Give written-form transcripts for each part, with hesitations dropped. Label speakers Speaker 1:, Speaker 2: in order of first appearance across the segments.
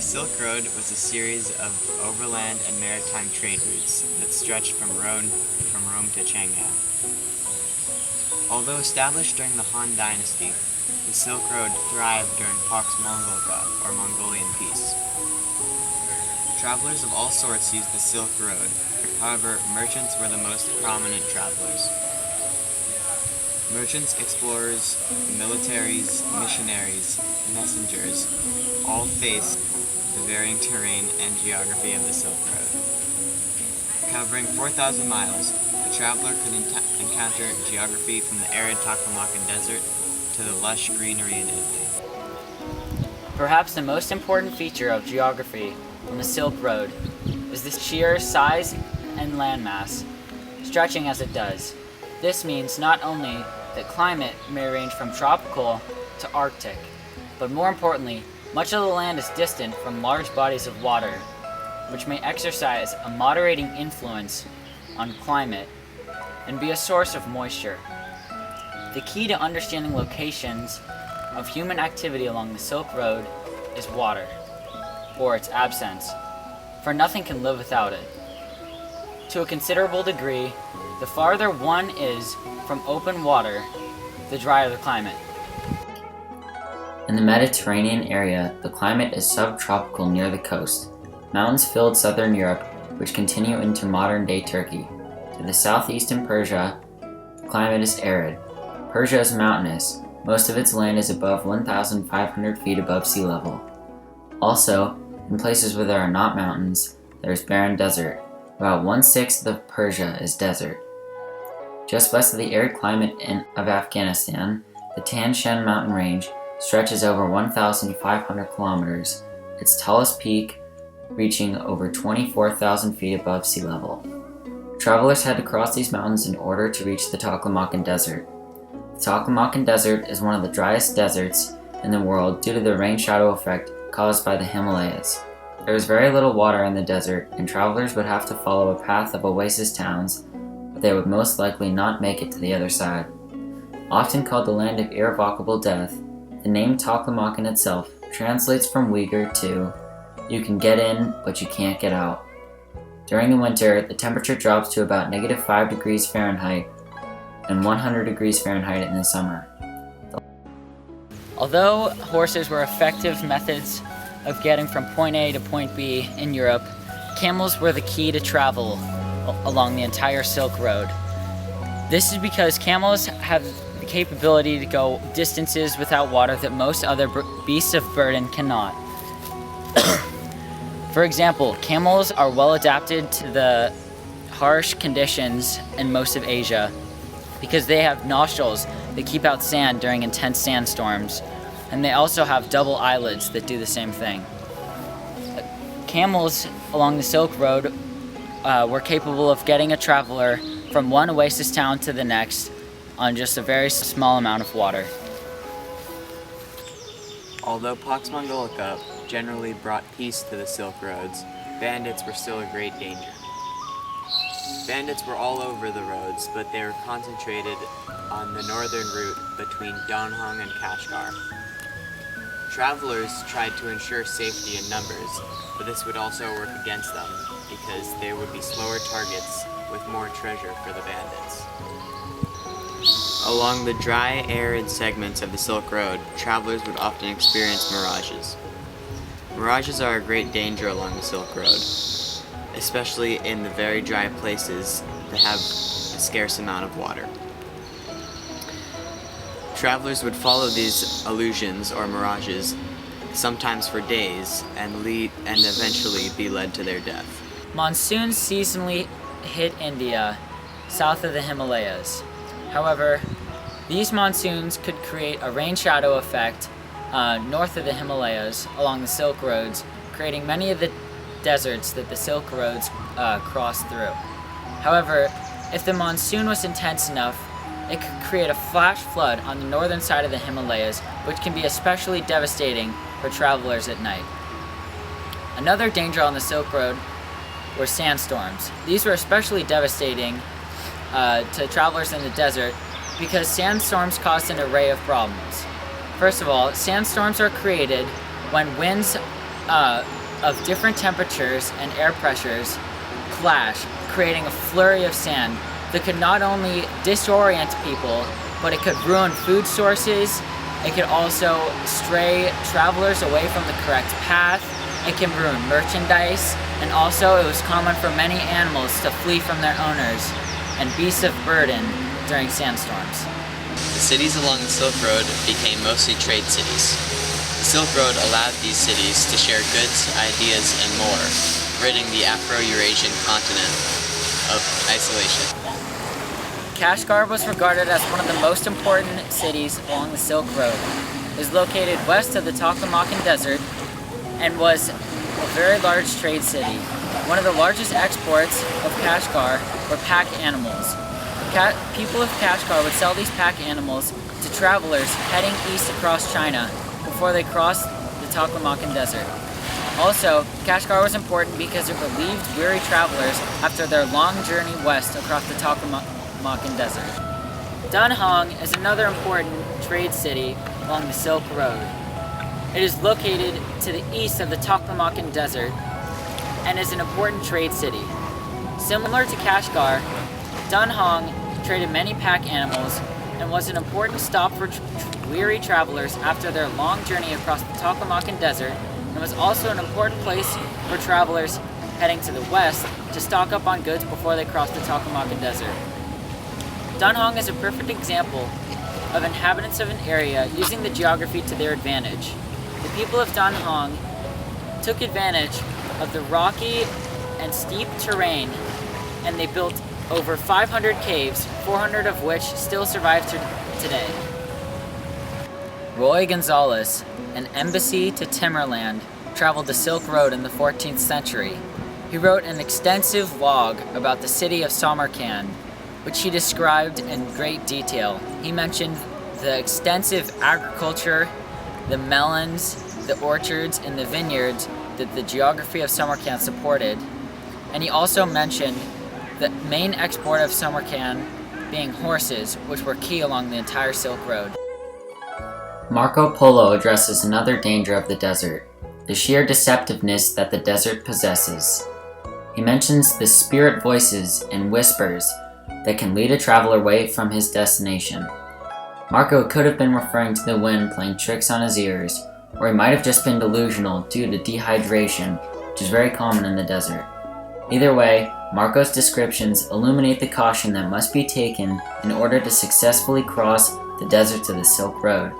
Speaker 1: Silk Road was a series of overland and maritime trade routes that stretched from Rome to Chang'an. Although established during the Han Dynasty, the Silk Road thrived during Pax Mongolica, or Mongolian peace. Travelers of all sorts used the Silk Road, however, merchants were the most prominent travelers. Merchants, explorers, militaries, missionaries, messengers all faced the varying terrain and geography of the Silk Road. Covering 4,000 miles, a traveler could encounter geography from the arid Taklamakan Desert to the lush greenery in Italy.
Speaker 2: Perhaps the most important feature of geography on the Silk Road is the sheer size and landmass, stretching as it does. This means not only that climate may range from tropical to Arctic, but more importantly, much of the land is distant from large bodies of water, which may exercise a moderating influence on climate and be a source of moisture. The key to understanding locations of human activity along the Silk Road is water, or its absence, for nothing can live without it. To a considerable degree, the farther one is from open water, the drier the climate.
Speaker 3: In the Mediterranean area, the climate is subtropical near the coast. Mountains filled southern Europe, which continue into modern-day Turkey. To the southeast in Persia, the climate is arid. Persia is mountainous. Most of its land is above 1,500 feet above sea level. Also, in places where there are not mountains, there is barren desert. About 1/6 of Persia is desert. Just west of the arid climate of Afghanistan, the Tan Shan mountain range stretches over 1,500 kilometers, its tallest peak reaching over 24,000 feet above sea level. Travelers had to cross these mountains in order to reach the Taklamakan Desert. The Taklamakan Desert is one of the driest deserts in the world due to the rain-shadow effect caused by the Himalayas. There is very little water in the desert, and travelers would have to follow a path of oasis towns, but they would most likely not make it to the other side. Often called the land of irrevocable death, the name Taklamakan itself translates from Uyghur to "you can get in, but you can't get out." During the winter, the temperature drops to about -5 degrees Fahrenheit and 100 degrees Fahrenheit in the summer.
Speaker 2: Although horses were effective methods of getting from point A to point B in Europe, camels were the key to travel along the entire Silk Road. This is because camels have the capability to go distances without water that most other beasts of burden cannot. For example, camels are well adapted to the harsh conditions in most of Asia because they have nostrils that keep out sand during intense sandstorms, and they also have double eyelids that do the same thing. Camels along the Silk Road were capable of getting a traveler from one oasis town to the next on just a very small amount of water.
Speaker 1: Although Pax Mongolica generally brought peace to the Silk Roads, bandits were still a great danger. Bandits were all over the roads, but they were concentrated on the northern route between Donghong and Kashgar. Travelers tried to ensure safety in numbers, but this would also work against them because they would be slower targets with more treasure for the bandits. Along the dry, arid segments of the Silk Road, travelers would often experience mirages. Mirages are a great danger along the Silk Road, especially in the very dry places that have a scarce amount of water. Travelers would follow these illusions or mirages, sometimes for days, and eventually be led to their death.
Speaker 2: Monsoons seasonally hit India, south of the Himalayas. However, these monsoons could create a rain shadow effect north of the Himalayas along the Silk Roads, creating many of the deserts that the Silk Roads cross through. However, if the monsoon was intense enough, it could create a flash flood on the northern side of the Himalayas, which can be especially devastating for travelers at night. Another danger on the Silk Road were sandstorms. These were especially devastating to travelers in the desert because sandstorms caused an array of problems. First of all, sandstorms are created when winds of different temperatures and air pressures clash, creating a flurry of sand that could not only disorient people, but it could ruin food sources. It could also stray travelers away from the correct path. It can ruin merchandise, and also it was common for many animals to flee from their owners and beasts of burden during sandstorms.
Speaker 1: The cities along the Silk Road became mostly trade cities. The Silk Road allowed these cities to share goods, ideas, and more, ridding the Afro-Eurasian continent of isolation.
Speaker 2: Kashgar was regarded as one of the most important cities along the Silk Road. It is located west of the Taklamakan Desert and was a very large trade city. One of the largest exports of Kashgar were pack animals. People of Kashgar would sell these pack animals to travelers heading east across China before they crossed the Taklamakan Desert. Also, Kashgar was important because it relieved weary travelers after their long journey west across the Taklamakan Desert. Dunhuang is another important trade city along the Silk Road. It is located to the east of the Taklamakan Desert and is an important trade city. Similar to Kashgar, Dunhuang traded many pack animals and was an important stop for weary travelers after their long journey across the Taklamakan Desert, and was also an important place for travelers heading to the west to stock up on goods before they crossed the Taklamakan Desert. Dunhuang is a perfect example of inhabitants of an area using the geography to their advantage. The people of Dunhuang took advantage of the rocky and steep terrain, and they built over 500 caves, 400 of which still survive today. Roy Gonzalez, an embassy to Timorland, traveled the Silk Road in the 14th century. He wrote an extensive log about the city of Samarkand, which he described in great detail. He mentioned the extensive agriculture, the melons, the orchards, and the vineyards that the geography of Samarkand supported. And he also mentioned the main export of Samarkand being horses, which were key along the entire Silk Road.
Speaker 3: Marco Polo addresses another danger of the desert, the sheer deceptiveness that the desert possesses. He mentions the spirit voices and whispers that can lead a traveler away from his destination. Marco could have been referring to the wind playing tricks on his ears, or he might have just been delusional due to dehydration, which is very common in the desert. Either way, Marco's descriptions illuminate the caution that must be taken in order to successfully cross the desert to the Silk Road.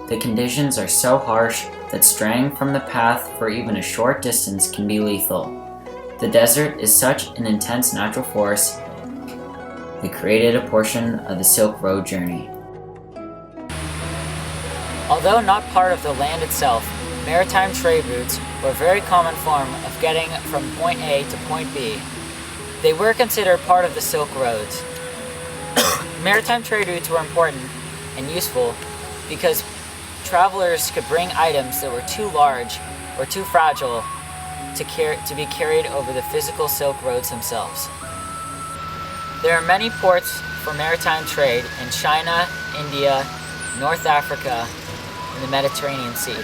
Speaker 3: The conditions are so harsh that straying from the path for even a short distance can be lethal. The desert is such an intense natural force that created a portion of the Silk Road journey.
Speaker 2: Although not part of the land itself, maritime trade routes were a very common form of getting from point A to point B. They were considered part of the Silk Roads. Maritime trade routes were important and useful because travelers could bring items that were too large or too fragile to be carried over the physical Silk Roads themselves. There are many ports for maritime trade in China, India, North Africa, and the Mediterranean Sea.